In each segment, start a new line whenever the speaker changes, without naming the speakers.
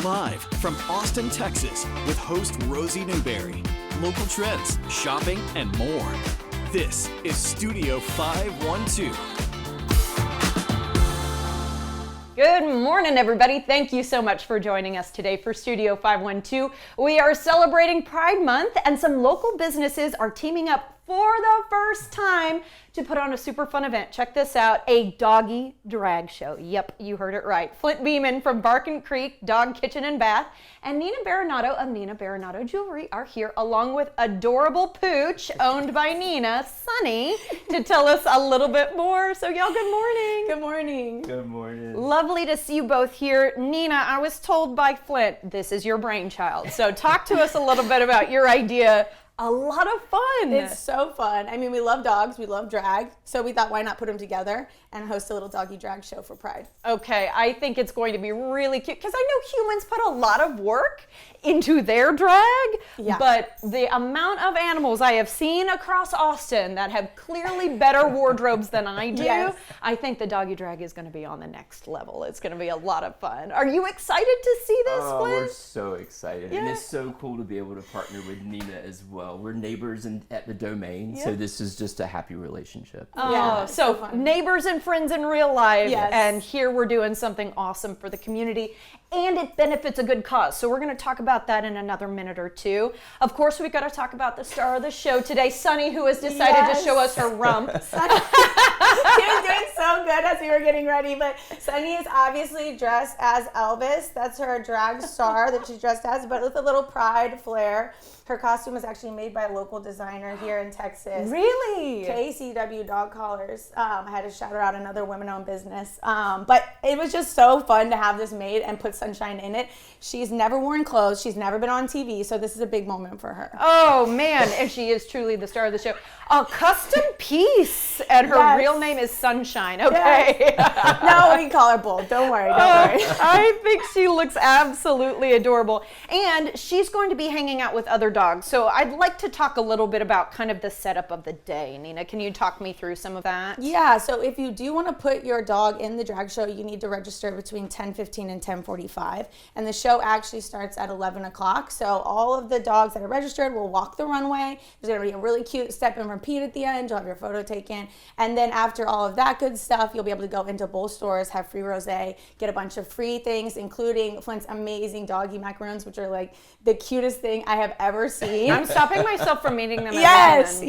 Live from Austin, Texas, with host Rosie Newberry. Local trends, shopping, and more. This is Studio 512.
Good morning, everybody. Thank you so much for joining us today for Studio 512. We are celebrating Pride Month, and some local businesses are teaming up for the first time to put on a super fun event. Check this out, a doggy drag show. Yep, you heard it right. Flint Beeman from Barkin Creek Dog Kitchen and Bath and Nina Baranato of Nina Baranato Jewelry are here, along with adorable Pooch, owned by Nina, Sunny, to tell us a little bit more. So y'all, good morning.
Good morning.
Good morning.
Lovely to see you both here. Nina, I was told by Flint, this is your brainchild. So talk to us a little bit about your idea. A lot of fun.
It's so fun. I mean, we love dogs, we love drag, so we thought, why not put them together and host a little doggy drag show for Pride?
Okay, I think it's going to be really cute, because I know humans put a lot of work into their drag, but the amount of animals I have seen across Austin that have clearly better wardrobes than I do, I think the doggy drag is going to be on the next level. It's going to be a lot of fun. Are you excited to see this, Flint?
We're so excited. And it's so cool to be able to partner with Nina as well. We're neighbors at the Domain, so this is just a happy relationship.
Oh, so neighbors and friends in real life, and here we're doing something awesome for the community, and it benefits a good cause. So we're going to talk about that in another minute or two. Of course, we got to talk about the star of the show today, Sunny, who has decided to show us her rump.
She was doing so good as we were getting ready, but Sunny is obviously dressed as Elvis. That's her drag star that she's dressed as, but with a little pride flair. Her costume was actually made by a local designer here in Texas.
Really?
KCW Dog Collars. I had to shout her out, another women-owned business. But it was just so fun to have this made and put Sunshine in it. She's never worn clothes. She's never been on TV, so this is a big moment for her.
Oh, man, and she is truly the star of the show. A custom piece, and her real name is Sunshine, okay?
Yes. No, we call her Bold. Don't worry, don't worry.
I think she looks absolutely adorable. And she's going to be hanging out with other dogs. So I'd like to talk a little bit about kind of the setup of the day. Nina, can you talk me through some of that?
Yeah, so if you do want to put your dog in the drag show, you need to register between 10:15 and 10:45. And the show actually starts at 11 o'clock. So all of the dogs that are registered will walk the runway. There's going to be a really cute step and repeat at the end. You'll have your photo taken. And then after all of that good stuff, you'll be able to go into both stores, have free rosé, get a bunch of free things, including Flint's amazing doggy macaroons, which are like the cutest thing I have ever seen.
I'm stopping myself from eating them.
Yes.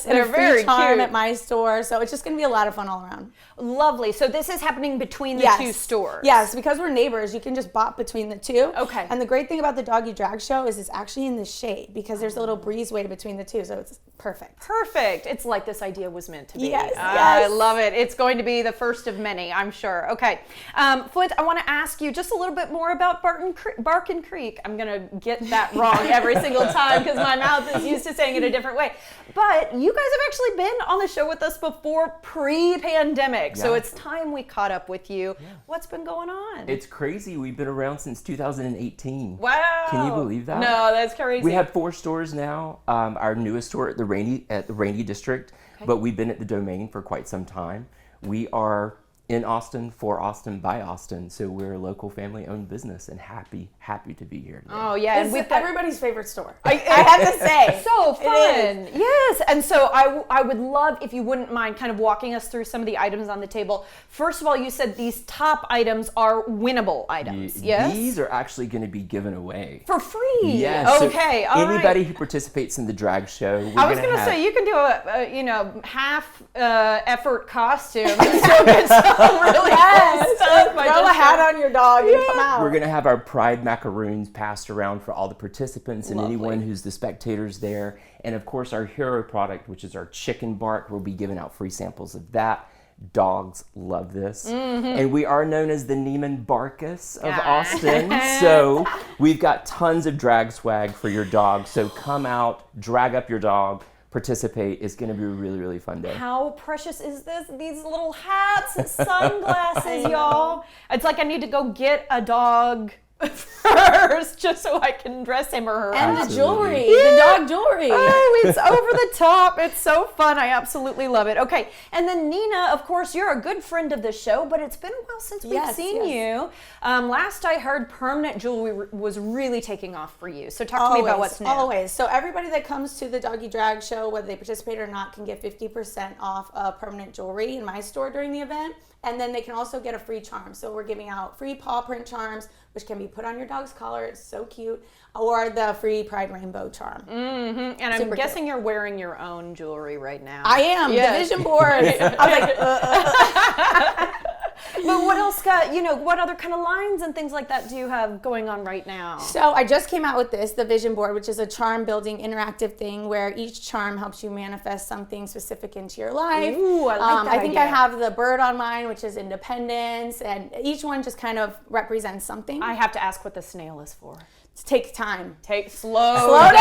They're very
charm
cute
at my store. So it's just going to be a lot of fun all around.
Lovely. So this is happening between the two stores.
Yes, because we're neighbors, you can just bop between the two.
Okay.
And the great thing about the doggy drag show is it's actually in the shade because there's a little breezeway between the two, so it's perfect.
Perfect. It's like this idea was meant to be.
Yes.
I love it. It's going to be the first of many, I'm sure. Okay. Flint, I want to ask you just a little bit more about Barkin Creek. I'm going to get that wrong every single time because my mouth is used to saying it a different way. But you guys have actually been on the show with us before pre-pandemic. So it's time we caught up with you. What's been going on?
It's crazy. We've been around since 2018.
Wow.
Can you believe that?
No, that's crazy.
We have 4 stores now. Our newest store at the Rainey District, but we've been at the Domain for quite some time. We are in Austin, for Austin, by Austin. So we're a local family-owned business and happy to be here today.
Oh, yeah.
It's
we've
everybody's favorite store. I have to say.
So fun. Yes. And so I would love if you wouldn't mind kind of walking us through some of the items on the table. First of all, you said these top items are winnable items. Yes?
These are actually going to be given away.
For free?
Yes.
Okay.
So anybody who participates in the drag show,
I was going to say, you can do a half effort costume and still get some really cool stuff.
Throw a hat on your dog and come out.
We're going to have our Pride macaroons passed around for all the participants and anyone who's the spectators there. And of course, our hero product, which is our chicken bark, we'll be giving out free samples of that. Dogs love this. And we are known as the Neiman Barkus of Austin. So we've got tons of drag swag for your dog. So come out, drag up your dog, participate. It's going to be a really, really fun day.
How precious is this? These little hats, sunglasses, y'all. It's like I need to go get a dog first, just so I can dress him or her.
And
up.
the jewelry, the dog jewelry.
Oh, it's over the top. It's so fun. I absolutely love it. Okay, and then Nina, of course, you're a good friend of the show, but it's been a while since we've seen you. Last I heard, permanent jewelry was really taking off for you. So talk to me about what's new.
Always. So everybody that comes to the Doggy Drag Show, whether they participate or not, can get 50% off permanent jewelry in my store during the event. And then they can also get a free charm. So we're giving out free paw print charms, which can be put on your dog's collar. It's so cute. Or the free Pride Rainbow charm.
Mm-hmm. And I'm guessing you're wearing your own jewelry right now.
I am. Yes. The vision board. I was like,
But what else what other kind of lines and things like that do you have going on right now?
So I just came out with the vision board, which is a charm building interactive thing where each charm helps you manifest something specific into your life.
Ooh, I like that
I think
idea.
I have the bird on mine, which is independence, and each one just kind of represents something.
I have to ask what the snail is for.
To take time.
Slow
down.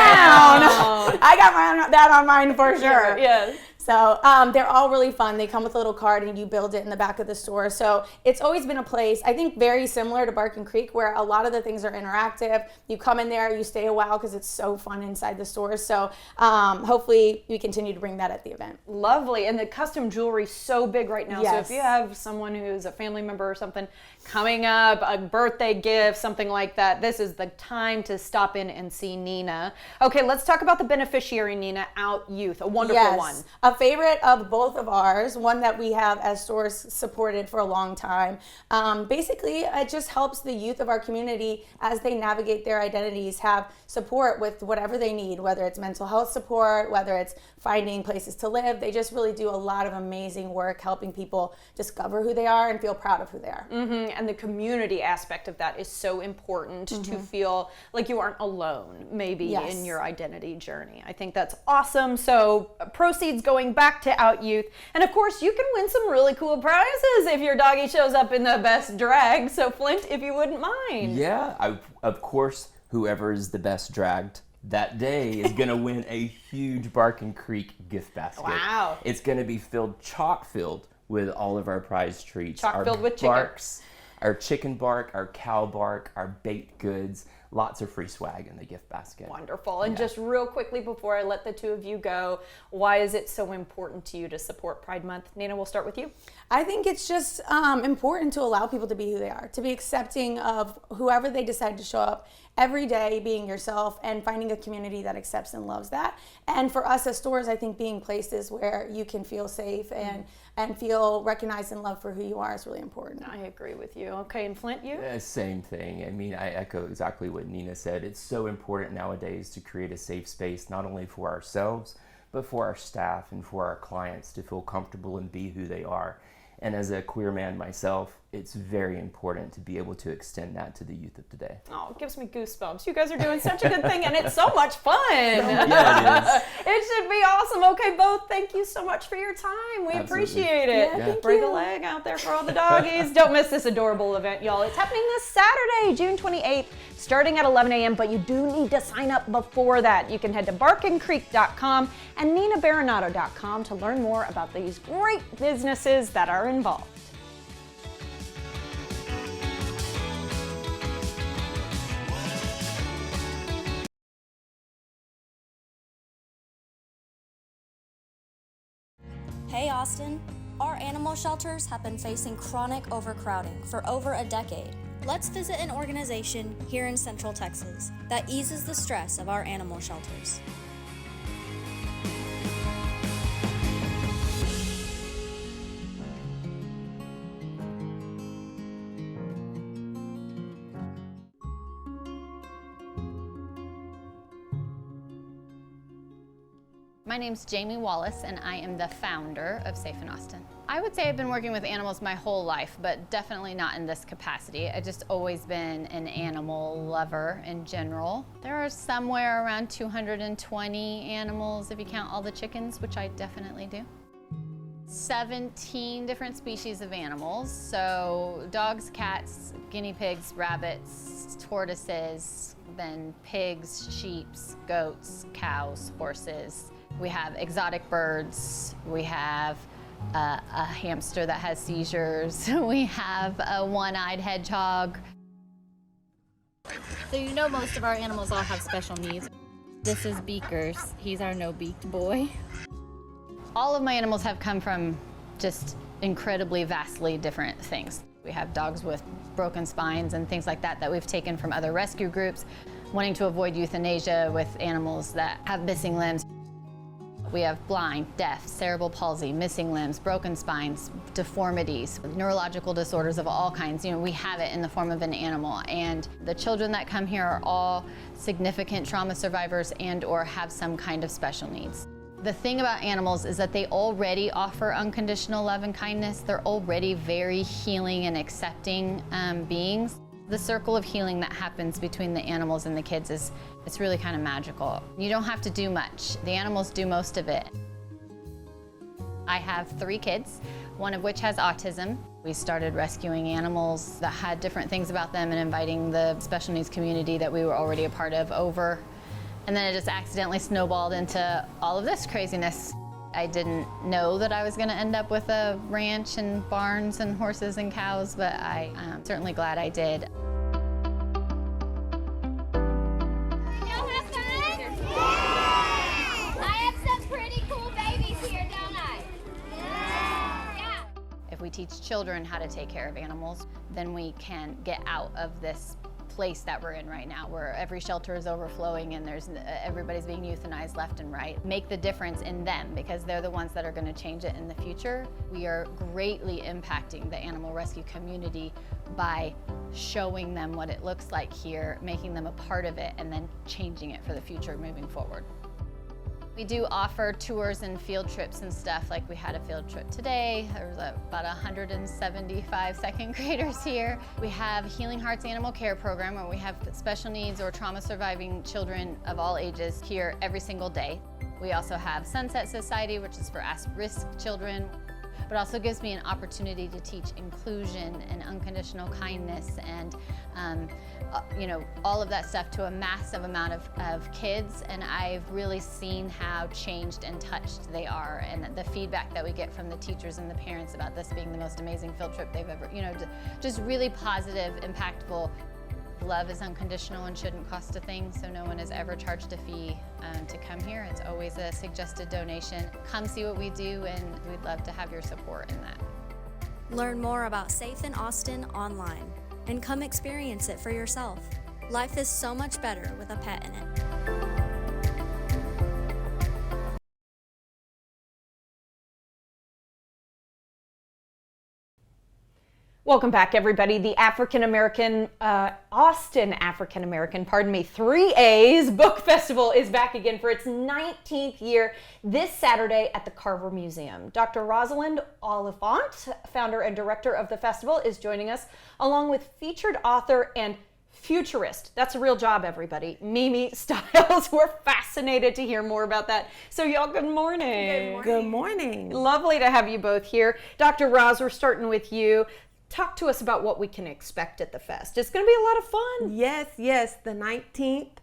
I got that on mine for sure.
Yes.
So they're all really fun. They come with a little card and you build it in the back of the store. So it's always been a place, I think, very similar to Barkin Creek, where a lot of the things are interactive. You come in there, you stay a while because it's so fun inside the store. So hopefully we continue to bring that at the event.
Lovely. And the custom jewelry is so big right now.
Yes.
So if you have someone who's a family member or something coming up, a birthday gift, something like that, this is the time to stop in and see Nina. Okay, let's talk about the beneficiary, Nina, Out Youth, a wonderful one.
A favorite of both of ours, one that we have as stores supported for a long time. Basically, it just helps the youth of our community as they navigate their identities have support with whatever they need, whether it's mental health support, whether it's finding places to live. They just really do a lot of amazing work helping people discover who they are and feel proud of who they are.
Mm-hmm. And the community aspect of that is so important to feel like you aren't alone, maybe in your identity journey. I think that's awesome. So proceeds going back to Out Youth. And of course, you can win some really cool prizes if your doggy shows up in the best drag. So Flint, if you wouldn't mind.
Yeah, of course, whoever is the best dragged that day is going to win a huge Barkin Creek gift basket.
Wow.
It's going to be chock-filled with all of our prize treats.
Chock-filled with chicken.
Barks, our chicken bark, our cow bark, our baked goods, lots of free swag in the gift basket.
Wonderful. And just real quickly before I let the two of you go, why is it so important to you to support Pride Month? Nina, we'll start with you.
I think it's just important to allow people to be who they are, to be accepting of whoever they decide to show up every day, being yourself and finding a community that accepts and loves that. And for us as stores, I think being places where you can feel safe and feel recognized and loved for who you are is really important.
I agree with you. Okay, and Flint, you?
Same thing. I mean, I echo exactly what Nina said. It's so important nowadays to create a safe space, not only for ourselves, but for our staff and for our clients to feel comfortable and be who they are. And as a queer man myself, it's very important to be able to extend that to the youth of today.
Oh, it gives me goosebumps. You guys are doing such a good thing, and it's so much fun.
Yeah, it is.
It should be awesome. Okay, both, thank you so much for your time. We
Absolutely.
appreciate it.
Yeah, thank
Break
you.
a leg out there for all the doggies. Don't miss this adorable event, y'all. It's happening this Saturday, June 28th, starting at 11 a.m., but you do need to sign up before that. You can head to barkincreek.com and ninabaronato.com to learn more about these great businesses that are involved.
Hey Austin, our animal shelters have been facing chronic overcrowding for over a decade. Let's visit an organization here in Central Texas that eases the stress of our animal shelters.
My name's Jamie Wallace, and I am the founder of Safe in Austin. I would say I've been working with animals my whole life, but definitely not in this capacity. I've just always been an animal lover in general. There are somewhere around 220 animals if you count all the chickens, which I definitely do. 17 different species of animals, so dogs, cats, guinea pigs, rabbits, tortoises, then pigs, sheep, goats, cows, horses. We have exotic birds. We have a hamster that has seizures. We have a one-eyed hedgehog.
So you know most of our animals all have special needs. This is Beakers. He's our no-beaked boy.
All of my animals have come from just incredibly, vastly different things. We have dogs with broken spines and things like that that we've taken from other rescue groups, wanting to avoid euthanasia with animals that have missing limbs. We have blind, deaf, cerebral palsy, missing limbs, broken spines, deformities, neurological disorders of all kinds. We have it in the form of an animal. And the children that come here are all significant trauma survivors and or have some kind of special needs. The thing about animals is that they already offer unconditional love and kindness. They're already very healing and accepting beings. The circle of healing that happens between the animals and the kids it's really kind of magical. You don't have to do much. The animals do most of it. I have 3 kids, one of which has autism. We started rescuing animals that had different things about them and inviting the special needs community that we were already a part of over. And then it just accidentally snowballed into all of this craziness. I didn't know that I was going to end up with a ranch and barns and horses and cows, but I am certainly glad I did.
Y'all have fun? I have some pretty cool babies here, don't I? Yeah.
If we teach children how to take care of animals, then we can get out of this place that we're in right now, where every shelter is overflowing and everybody's being euthanized left and right. Make the difference in them, because they're the ones that are going to change it in the future. We are greatly impacting the animal rescue community by showing them what it looks like here, making them a part of it, and then changing it for the future moving forward. We do offer tours and field trips and stuff. Like we had a field trip today. There was about 175 second graders here. We have Healing Hearts Animal Care Program, where we have special needs or trauma surviving children of all ages here every single day. We also have Sunset Society, which is for at-risk children, but also gives me an opportunity to teach inclusion and unconditional kindness and all of that stuff to a massive amount of kids. And I've really seen how changed and touched they are, and the feedback that we get from the teachers and the parents about this being the most amazing field trip they've ever, just really positive, impactful. Love is unconditional and shouldn't cost a thing, so no one has ever charged a fee to come here. It's always a suggested donation. Come see what we do, and we'd love to have your support in that.
Learn more about Safe in Austin online and come experience it for yourself. Life is so much better with a pet in it.
Welcome back, everybody. The Austin African American, 3 A's Book Festival is back again for its 19th year this Saturday at the Carver Museum. Dr. Rosalind Oliphant, founder and director of the festival, is joining us, along with featured author and futurist. That's a real job, everybody. Mimi Stiles. We're fascinated to hear more about that. So y'all, good morning.
Good morning.
Lovely to have you both here. Dr. Roz, we're starting with you. Talk to us about what we can expect at the fest. It's going to be a lot of fun.
Yes. The 19th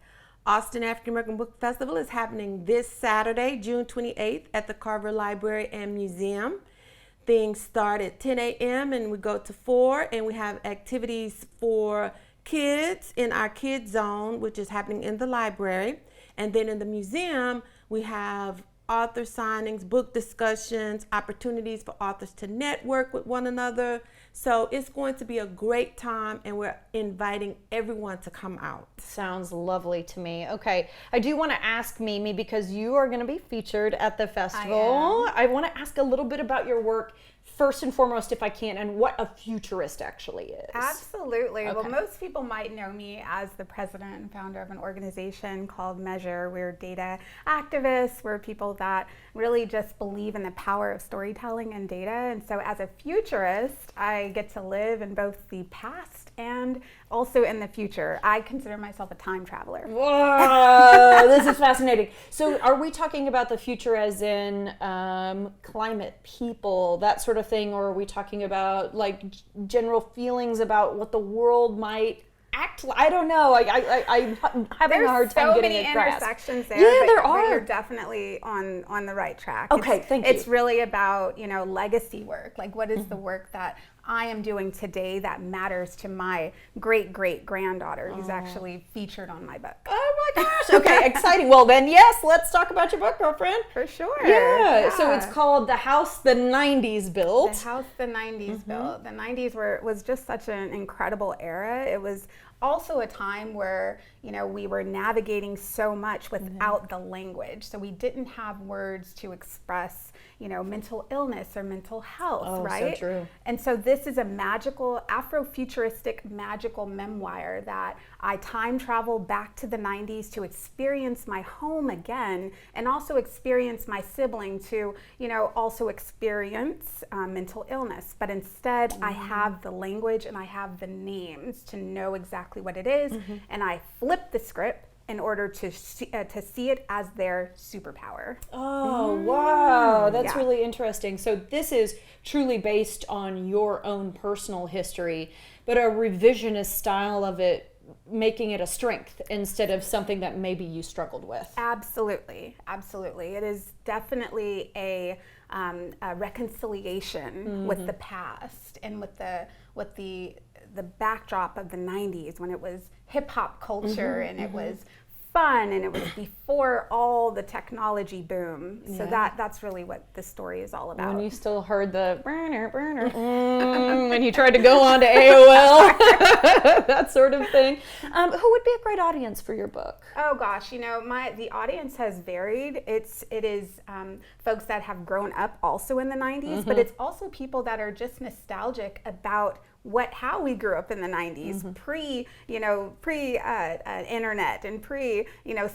Austin African American Book Festival is happening this Saturday, June 28th at the Carver Library and Museum. Things start at 10 a.m. and we go to 4, and we have activities for kids in our kids zone, which is happening in the library. And then in the museum, we have author signings, book discussions, opportunities for authors to network with one another. So it's going to be a great time, and we're inviting everyone to come out.
Sounds lovely to me. Okay, I do want to ask Mimi, because you are going to be featured at the festival. I want to ask a little bit about your work first and foremost, if I can, and what a futurist actually is.
Absolutely.
Okay.
Well, most people might know me as the president and founder of an organization called Measure. We're data activists. We're people that really just believe in the power of storytelling and data. And so as a futurist, I get to live in both the past and also in the future. I consider myself a time traveler.
Whoa, this is fascinating. So are we talking about the future as in climate, people, that sort of thing, or are we talking about like general feelings about what the world might I don't know. I'm having a hard time getting it grasped.
There's so many intersections there.
Yeah, there
but
are.
you're definitely on the right track.
Okay, thank you.
It's really about, legacy work. Like, what is the work that I am doing today that matters to my great-great-granddaughter who's actually featured on my book.
Oh my gosh. Okay, exciting. Well then, yes, let's talk about your book, girlfriend.
For sure.
Yeah. So it's called The House the 90s Built.
The House the 90s Built. The 90s was just such an incredible era. It was also a time where, we were navigating so much without the language. So we didn't have words to express, mental illness or mental health, right?
So true.
And so this is a magical, Afrofuturistic magical memoir that I time travel back to the 90s to experience my home again, and also experience my sibling to, also experience mental illness. But instead, I have the language and I have the names to know exactly what it is, and I flip the script in order to see it as their superpower.
Oh, wow. That's really interesting. So this is truly based on your own personal history, but a revisionist style of it, making it a strength instead of something that maybe you struggled with.
Absolutely. It is definitely a reconciliation with the past and with the backdrop of the 90s, when it was hip-hop culture and it was fun and it was before all the technology boom. So that's really what the story is all about.
When you still heard the burner, when you tried to go on to AOL, that sort of thing. Who would be a great audience for your book?
Oh gosh, the audience has varied. It is folks that have grown up also in the 90s, but it's also people that are just nostalgic about how we grew up in the 90s, pre internet and pre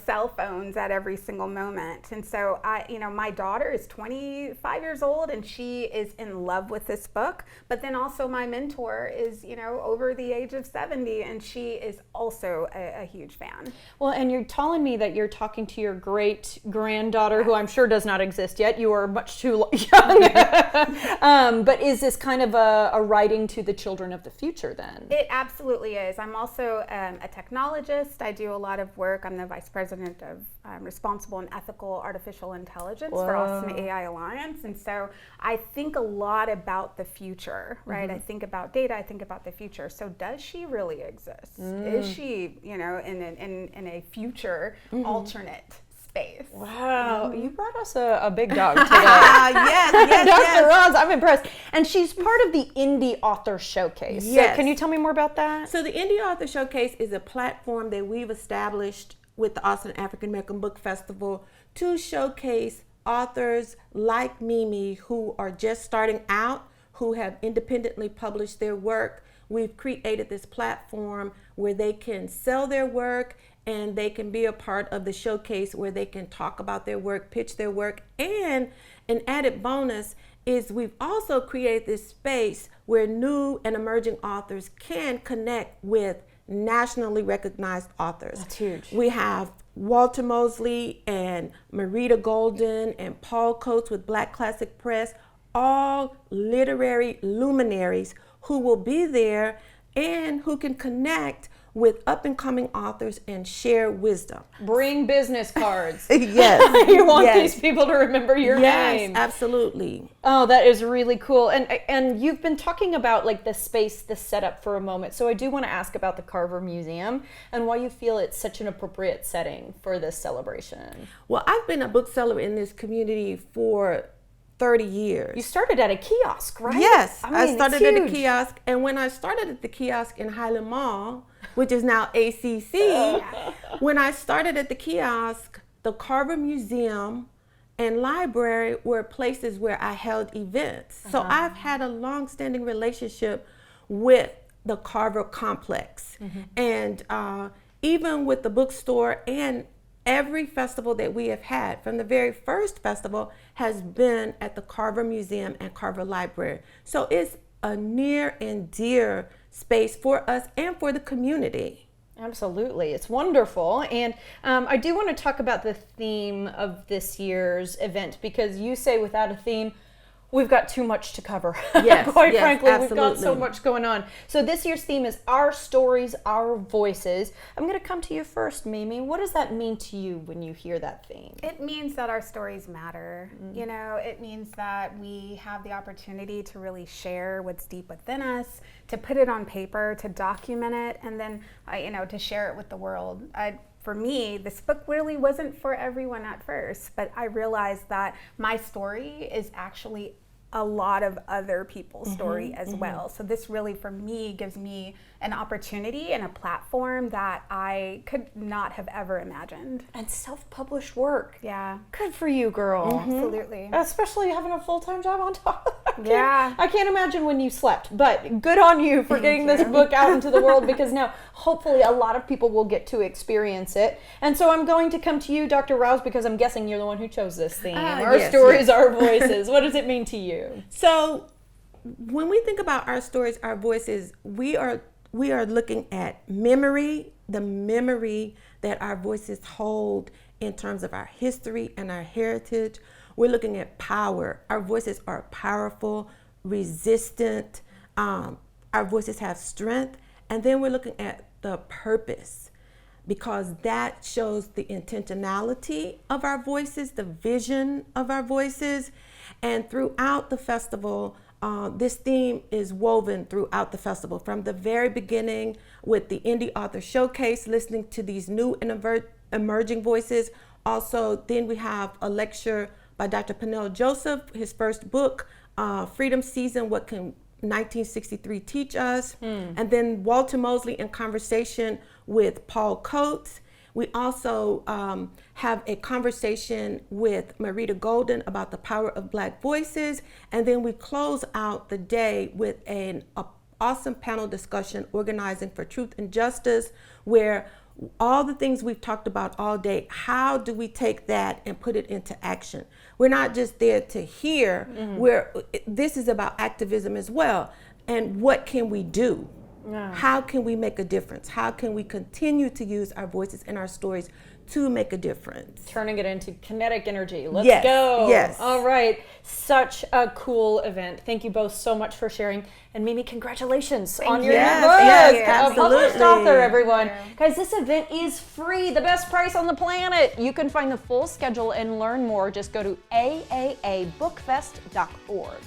cell phones at every single moment. And so my daughter is 25 years old and she is in love with this book, but then also my mentor is over the age of 70 and she is also a huge fan.
Well, and you're telling me that you're talking to your great granddaughter, who I'm sure does not exist yet. You are much too young. But is this kind of a writing to the children of the future then?
It absolutely is. I'm also a technologist. I do a lot of work. I'm the vice president of responsible and ethical artificial intelligence for Austin AI Alliance. And so I think a lot about the future, right? I think about data, I think about the future. So does she really exist? Is she, in a future alternate space?
Wow, you brought us a big dog today. Yes. Dr. Roz, I'm impressed. And she's part of the Indie Author Showcase.
Yes.
So can you tell me more about that?
So the Indie Author Showcase is a platform that we've established with the Austin African American Book Festival to showcase authors like Mimi who are just starting out, who have independently published their work. We've created this platform where they can sell their work and they can be a part of the showcase where they can talk about their work, pitch their work. And an added bonus is we've also created this space where new and emerging authors can connect with nationally recognized authors.
That's huge.
We have Walter Mosley and Marita Golden and Paul Coates with Black Classic Press, all literary luminaries who will be there and who can connect with up-and-coming authors and share wisdom.
Bring business cards.
Yes.
You want these people to remember your name.
Yes, absolutely.
Oh, that is really cool. And you've been talking about like the space, the setup for a moment. So I do want to ask about the Carver Museum and why you feel it's such an appropriate setting for this celebration.
Well, I've been a bookseller in this community for 30 years.
You stared at a kiosk, right?
Yes,
I mean,
I started at a kiosk, and when I started at the kiosk in Highland Mall, which is now ACC, when I started at the kiosk, the Carver Museum and library were places where I held events. So I've had a long-standing relationship with the Carver complex. And even with the bookstore and every festival that we have had, from the very first festival, has been at the Carver Museum and Carver Library. So it's a near and dear space for us and for the community.
Absolutely. It's wonderful. And I do want to talk about the theme of this year's event, because you say without a theme, we've got too much to cover.
Yes,
Quite
yes,
frankly, we've got so
absolutely.
much going on. So this year's theme is Our Stories, Our Voices. I'm going to come to you first, Mimi. What does that mean to you when you hear that theme?
It means that our stories matter. You know, it means that we have the opportunity to really share what's deep within us, to put it on paper, to document it, and then, you know, to share it with the world. For me, this book really wasn't for everyone at first, but I realized that my story is actually a lot of other people's story as well. So this really, for me, gives me an opportunity and a platform that I could not have ever imagined.
And self-published work.
Yeah.
Good for you, girl.
Absolutely.
Especially having a full-time job on top of that.
Yeah.
I can't imagine when you slept, but good on you for getting this book out into the world, because now hopefully a lot of people will get to experience it. And so I'm going to come to you, Dr. Rouse, because I'm guessing you're the one who chose this theme. Our
yes,
stories,
yes.
our voices. What does it mean to you?
So when we think about our stories, our voices, we are looking at memory, the memory that our voices hold in terms of our history and our heritage. We're looking at power. Our voices are powerful, resistant. Our voices have strength. And then we're looking at the purpose, because that shows the intentionality of our voices, the vision of our voices. And throughout the festival, this theme is woven throughout the festival, from the very beginning with the Indie Author Showcase, listening to these new and emerging voices. Also, then we have a lecture by Dr. Peniel Joseph, his first book, Freedom Season, What Can 1963 Teach Us? And then Walter Mosley in conversation with Paul Coates. We also have a conversation with Marita Golden about the power of Black voices. And then we close out the day with an awesome panel discussion, Organizing for Truth and Justice, where all the things we've talked about all day, how do we take that and put it into action? We're not just there to hear, this is about activism as well. And what can we do? How can we make a difference? How can we continue to use our voices and our stories to make a difference?
Turning it into kinetic energy. Let's
Yes,
go.
yes.
All right. Such a cool event. Thank you both so much for sharing. And Mimi, congratulations on your new
Yes,
book.
yes,
A published
absolutely.
author, everyone. Guys, this event is free. The best price on the planet. You can find the full schedule and learn more. Just go to aaabookfest.org.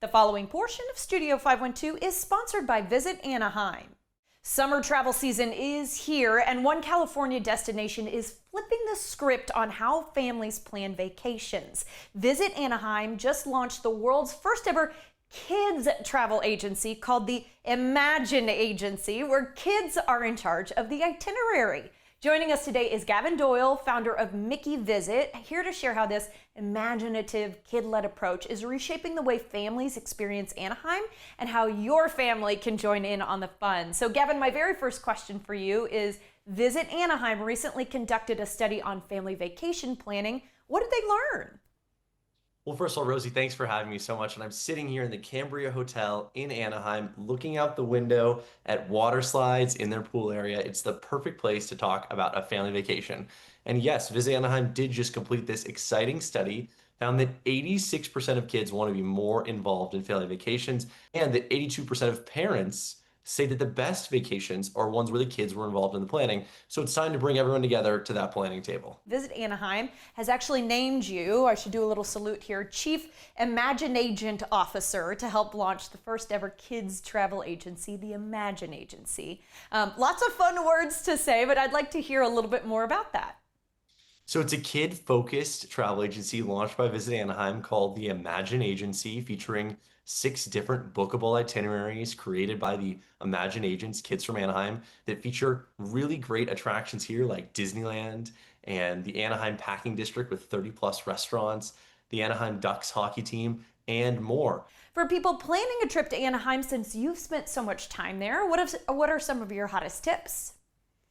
The following portion of Studio 512 is sponsored by Visit Anaheim. Summer travel season is here, and one California destination is flipping the script on how families plan vacations. Visit Anaheim just launched the world's first ever kids travel agency called the Imagine Agency, where kids are in charge of the itinerary. Joining us today is Gavin Doyle, founder of Mickey Visit, here to share how this imaginative, kid-led approach is reshaping the way families experience Anaheim and how your family can join in on the fun. So Gavin, my very first question for you is, Visit Anaheim recently conducted a study on family vacation planning. What did they learn?
Well, first of all, Rosie, thanks for having me so much. And I'm sitting here in the Cambria Hotel in Anaheim, looking out the window at water slides in their pool area. It's the perfect place to talk about a family vacation. And yes, Visit Anaheim did just complete this exciting study, found that 86% of kids want to be more involved in family vacations, and that 82% of parents say that the best vacations are ones where the kids were involved in the planning. So it's time to bring everyone together to that planning table.
Visit Anaheim has actually named you, I should do a little salute here, Chief Imaginagent Officer, to help launch the first ever kids travel agency, the Imagine Agency. Lots of fun words to say, but I'd like to hear a little bit more about that.
So it's a kid-focused travel agency launched by Visit Anaheim called the Imagine Agency, featuring 6 different bookable itineraries created by the Imagine agents, kids from Anaheim, that feature really great attractions here like Disneyland and the Anaheim Packing District with 30+ restaurants, the Anaheim Ducks hockey team, and more.
For people planning a trip to Anaheim, since you've spent so much time there, what are some of your hottest tips?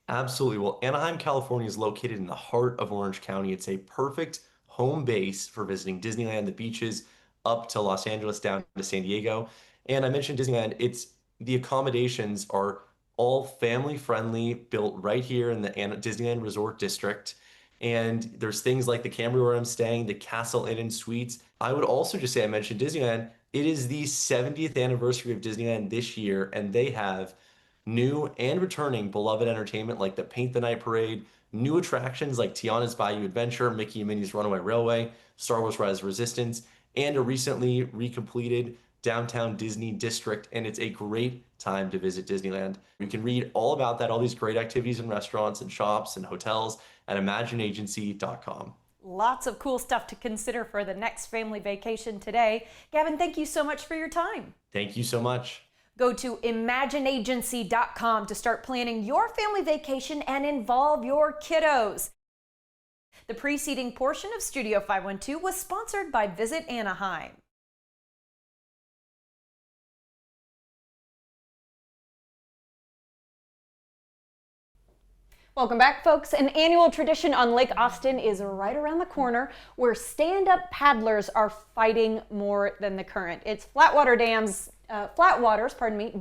Absolutely. Well, Anaheim, California is located in the heart of Orange County. It's a perfect home base for visiting Disneyland, the beaches, up to Los Angeles, down to San Diego. And I mentioned Disneyland. It's The accommodations are all family friendly, built right here in the Disneyland Resort District. And there's things like the Cambria where I'm staying, the Castle Inn and Suites. I would also just say, I mentioned Disneyland. It is the 70th anniversary of Disneyland this year, and they have new and returning beloved entertainment like the Paint the Night Parade, new attractions like Tiana's Bayou Adventure, Mickey and Minnie's Runaway Railway, Star Wars Rise of Resistance, and a recently recompleted Downtown Disney District, and it's a great time to visit Disneyland. You can read all about that, all these great activities and restaurants and shops and hotels at ImagineAgency.com.
Lots of cool stuff to consider for the next family vacation today. Gavin, thank you so much for your time.
Thank you so much.
Go to ImagineAgency.com to start planning your family vacation and involve your kiddos. The preceding portion of Studio 512 was sponsored by Visit Anaheim. Welcome back, folks. An annual tradition on Lake Austin is right around the corner where stand-up paddlers are fighting more than the current. It's Flatwater's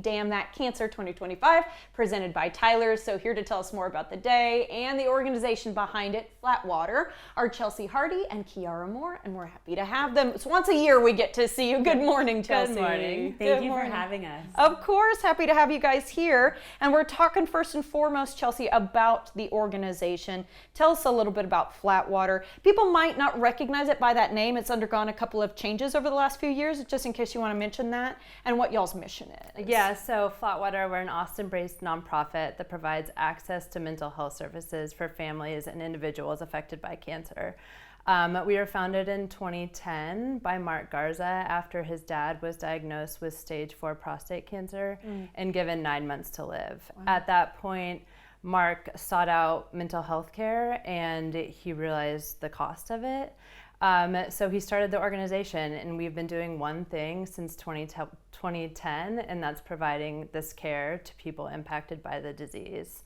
Dam That Cancer 2025, presented by Tyler. So here to tell us more about the day and the organization behind it, Flatwater, are Chelsea Hardy and Kiara Moore, and we're happy to have them. So once a year we get to see you. Good morning, Chelsea.
Good morning. Thank you for having us.
Of course, happy to have you guys here. And we're talking first and foremost, Chelsea, about the organization. Tell us a little bit about Flatwater. People might not recognize it by that name. It's undergone a couple of changes over the last few years, just in case you want to mention that, and what y'all's mission is.
Yeah, so Flatwater, we're an Austin-based nonprofit that provides access to mental health services for families and individuals affected by cancer. We were founded in 2010 by Mark Garza after his dad was diagnosed with stage 4 prostate cancer and given 9 months to live. Wow. At that point, Mark sought out mental health care and he realized the cost of it. So he started the organization, and we've been doing one thing since 2010, and that's providing this care to people impacted by the disease.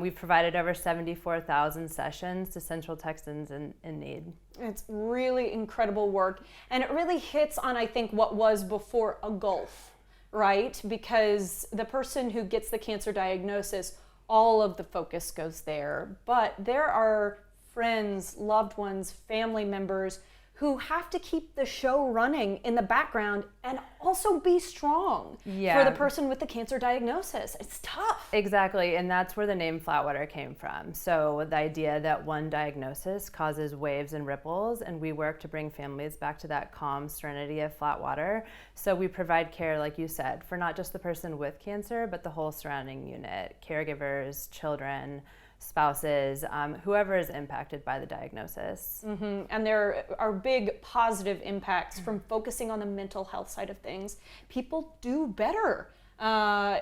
We've provided over 74,000 sessions to Central Texans in need.
It's really incredible work, and it really hits on, I think, what was before a gulf, right? Because the person who gets the cancer diagnosis, all of the focus goes there, but there are friends, loved ones, family members who have to keep the show running in the background and also be strong for the person with the cancer diagnosis. It's tough.
Exactly, and that's where the name Flatwater came from. So the idea that one diagnosis causes waves and ripples, and we work to bring families back to that calm serenity of flat water. So we provide care, like you said, for not just the person with cancer, but the whole surrounding unit, caregivers, children, spouses, whoever is impacted by the diagnosis.
And there are big positive impacts from focusing on the mental health side of things. People do better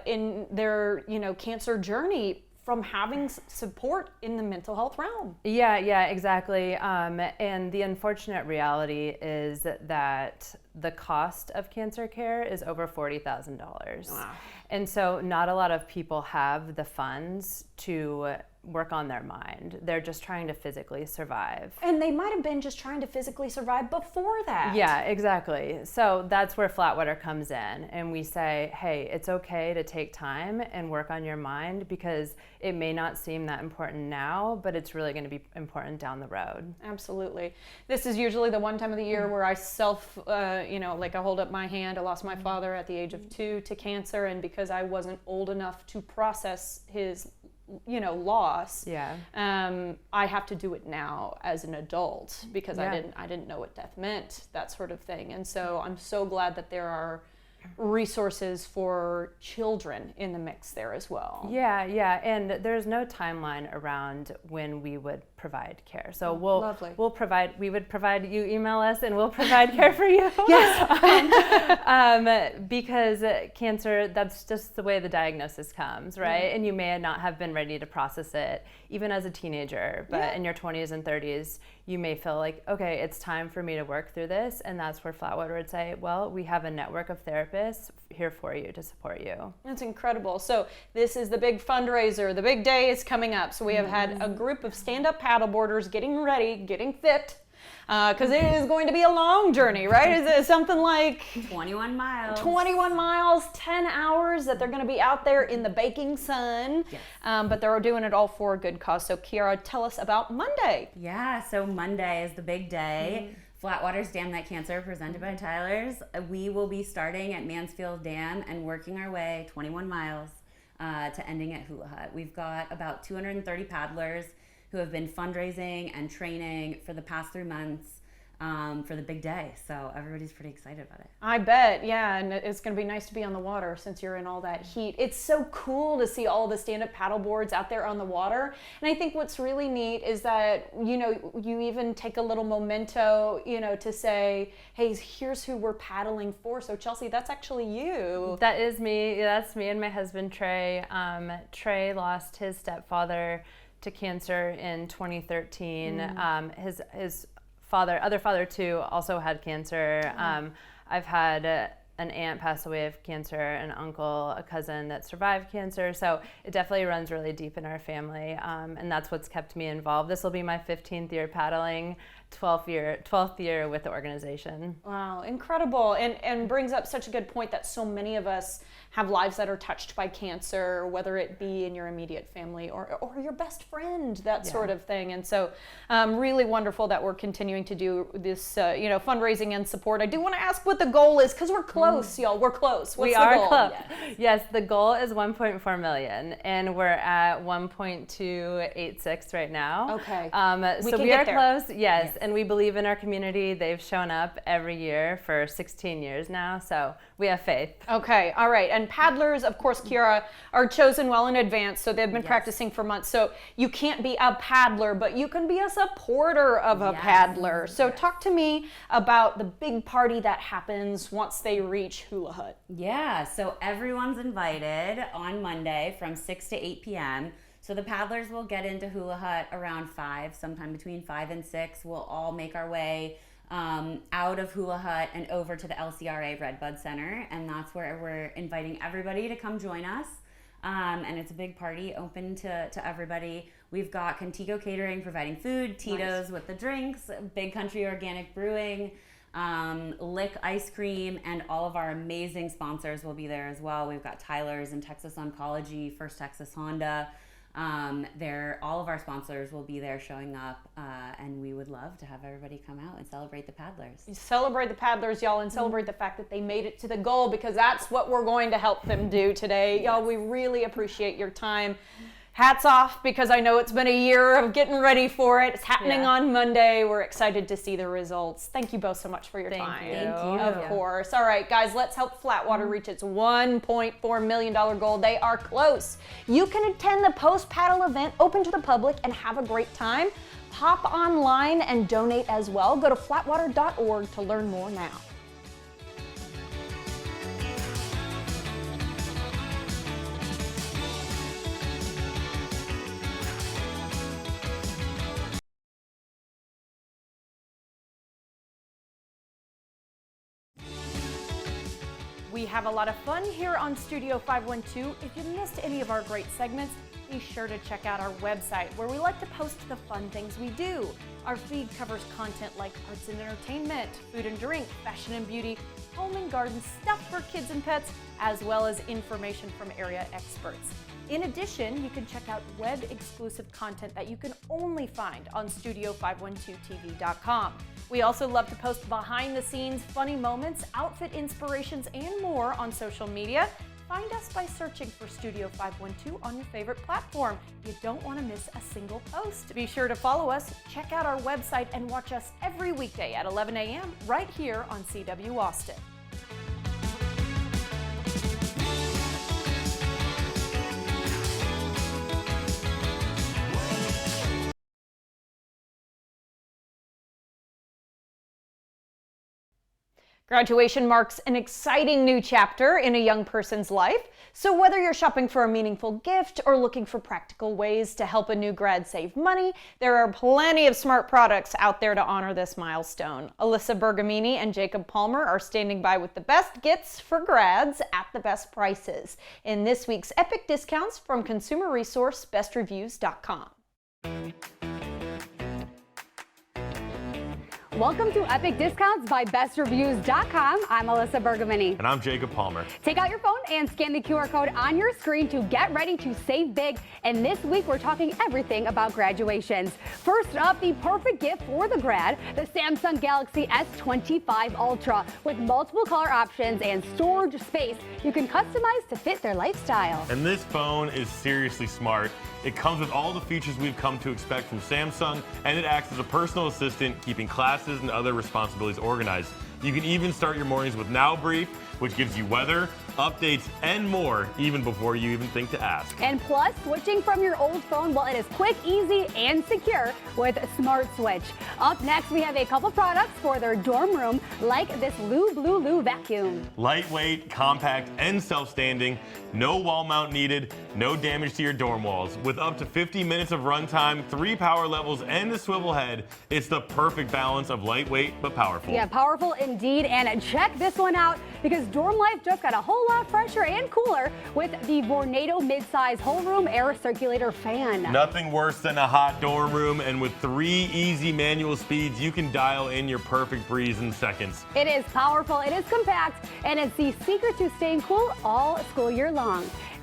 in their, cancer journey from having support in the mental health realm.
Yeah, exactly. And the unfortunate reality is that the cost of cancer care is over $40,000. Wow. And so not a lot of people have the funds to work on their mind. They're just trying to physically survive.
And they might have been just trying to physically survive before that.
Yeah, exactly. So that's where Flatwater comes in. And we say, hey, it's okay to take time and work on your mind, because it may not seem that important now, but it's really going to be important down the road.
Absolutely. This is usually the one time of the year where I I hold up my hand. I lost my father at the age of 2 to cancer, and because I wasn't old enough to process his loss.
Yeah.
I have to do it now as an adult, because I didn't know what death meant, that sort of thing. And so I'm so glad that there are resources for children in the mix there as well.
Yeah, and there's no timeline around when we would provide care. So we would provide, you email us and we'll provide care for you.
Yes.
Because cancer, that's just the way the diagnosis comes, right? And you may not have been ready to process it even as a teenager, but in your 20s and 30s, you may feel like, okay, it's time for me to work through this. And that's where Flatwater would say, well, we have a network of therapists here for you to support you.
That's incredible. So this is the big fundraiser. The big day is coming up. So we have had a group of stand-up paddleboarders getting ready, getting fit because it is going to be a long journey, right? Is it something like
21 miles?
21 miles, 10 hours that they're going to be out there in the baking sun.
Yes.
But they're doing it all for a good cause. So Kiara, tell us about Monday.
Yeah, so Monday is the big day. Flatwater's Dam That Cancer, presented by Tyler's. We will be starting at Mansfield Dam and working our way 21 miles to ending at Hula Hut. We've got about 230 paddlers who have been fundraising and training for the past 3 months for the big day. So everybody's pretty excited about it.
I bet, yeah, and it's going to be nice to be on the water since you're in all that heat. It's so cool to see all the stand-up paddle boards out there on the water. And I think what's really neat is that, you know, you even take a little memento, you know, to say, hey, here's who we're paddling for. So Chelsea, that's actually you.
That is me. That's me and my husband, Trey. Trey lost his stepfather to cancer in 2013. His other father too also had cancer. I've had an aunt pass away of cancer, an uncle, a cousin that survived cancer. So it definitely runs really deep in our family. And that's what's kept me involved. This will be my 15th year paddling, 12th year with the organization.
Wow, incredible. And brings up such a good point that so many of us have lives that are touched by cancer, whether it be in your immediate family or your best friend, that sort of thing. And so really wonderful that we're continuing to do this, fundraising and support. I do want to ask what the goal is, because we're close, y'all. We're close. What's the goal?
Close. Yes, the goal is 1.4 million, and we're at 1.286 right now.
Okay.
So we are close, yes, and we believe in our community. They've shown up every year for 16 years now, so we have faith.
Okay, all right. And paddlers, of course, Kiara, are chosen well in advance, so they've been practicing for months. So you can't be a paddler, but you can be a supporter of a paddler. So talk to me about the big party that happens once they reach Hula Hut.
Yeah, so everyone's invited on Monday from 6 to 8 p.m. So the paddlers will get into Hula Hut around 5, sometime between 5 and 6. We'll all make our way out of Hula Hut and over to the LCRA Redbud Center, and that's where we're inviting everybody to come join us. And it's a big party open to everybody. We've got Contigo Catering providing food, Tito's with the drinks, Big Country Organic Brewing, Lick Ice Cream, and all of our amazing sponsors will be there as well. We've got Tyler's and Texas Oncology, First Texas Honda. All of our sponsors will be there showing up, and we would love to have everybody come out and celebrate the paddlers.
Celebrate the paddlers, y'all, and celebrate the fact that they made it to the goal, because that's what we're going to help them do today. Y'all, we really appreciate your time. Hats off, because I know it's been a year of getting ready for it. It's happening on Monday. We're excited to see the results. Thank you both so much for your time.
Thank you.
Of course. All right, guys, let's help Flatwater reach its $1.4 million goal. They are close. You can attend the post-paddle event open to the public and have a great time. Hop online and donate as well. Go to flatwater.org to learn more now. We have a lot of fun here on Studio 512. If you missed any of our great segments, be sure to check out our website, where we like to post the fun things we do. Our feed covers content like arts and entertainment, food and drink, fashion and beauty, home and garden, stuff for kids and pets, as well as information from area experts. In addition, you can check out web-exclusive content that you can only find on Studio512TV.com. We also love to post behind-the-scenes funny moments, outfit inspirations, and more on social media. Find us by searching for Studio 512 on your favorite platform. You don't want to miss a single post. Be sure to follow us, check out our website, and watch us every weekday at 11 a.m. right here on CW Austin. Graduation marks an exciting new chapter in a young person's life. So whether you're shopping for a meaningful gift or looking for practical ways to help a new grad save money, there are plenty of smart products out there to honor this milestone. Alyssa Bergamini and Jacob Palmer are standing by with the best gifts for grads at the best prices in this week's Epic Discounts from consumer resource bestreviews.com.
Welcome to Epic Discounts by BestReviews.com. I'm Alyssa Bergamini.
And I'm Jacob Palmer.
Take out your phone and scan the QR code on your screen to get ready to save big. And this week we're talking everything about graduations. First up, the perfect gift for the grad, the Samsung Galaxy S25 Ultra. With multiple color options and storage space, you can customize to fit their lifestyle.
And this phone is seriously smart. It comes with all the features we've come to expect from Samsung, and it acts as a personal assistant, keeping classes and other responsibilities organized. You can even start your mornings with Now Brief, which gives you weather, updates, and more, even before you even think to ask.
And plus, switching from your old phone, well, it is quick, easy, and secure with Smart Switch. Up next, we have a couple products for their dorm room, like this Lou vacuum.
Lightweight, compact, and self-standing. No wall mount needed, no damage to your dorm walls. With up to 50 minutes of runtime, 3 power levels, and a swivel head, it's the perfect balance of lightweight but powerful.
Yeah, powerful indeed. And check this one out, because dorm life just got a whole lot fresher and cooler with the Vornado midsize whole room air circulator fan.
Nothing worse than a hot dorm room, and with 3 easy manual speeds, you can dial in your perfect breeze in seconds.
It is powerful, it is compact, and it's the secret to staying cool all school year long.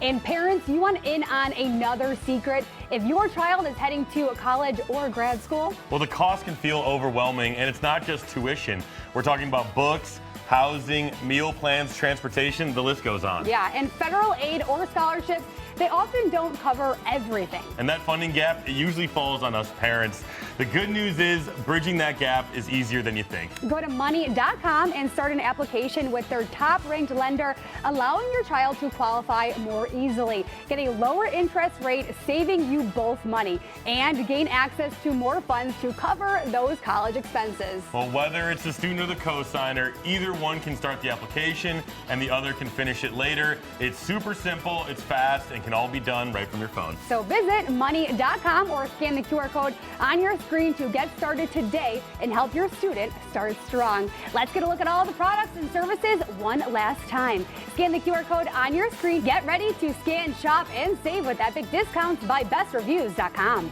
And parents, you want in on another secret? If your child is heading to a college or grad school,
well, the cost can feel overwhelming, and it's not just tuition. We're talking about books, housing, meal plans, transportation, the list goes on.
Yeah, and federal aid or scholarships, they often don't cover everything.
And that funding gap, it usually falls on us parents. The good news is bridging that gap is easier than you think.
Go to money.com and start an application with their top-ranked lender, allowing your child to qualify more easily. Get a lower interest rate, saving you both money, and gain access to more funds to cover those college expenses.
Well, whether it's the student or the co-signer, either one can start the application and the other can finish it later. It's super simple, it's fast, and can all be done right from your phone.
So visit money.com or scan the QR code on your screen to get started today and help your student start strong. Let's get a look at all the products and services one last time. Scan the QR code on your screen. Get ready to scan, shop, and save with Epic Discounts by BestReviews.com.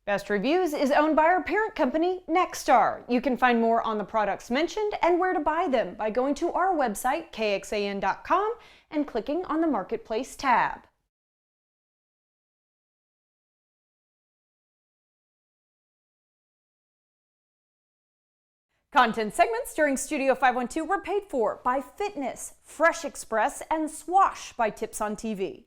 Best Reviews is owned by our parent company, Nexstar. You can find more on the products mentioned and where to buy them by going to our website, kxan.com, and clicking on the Marketplace tab. Content segments during Studio 512 were paid for by Fitness, Fresh Express, and Swash by Tips on TV.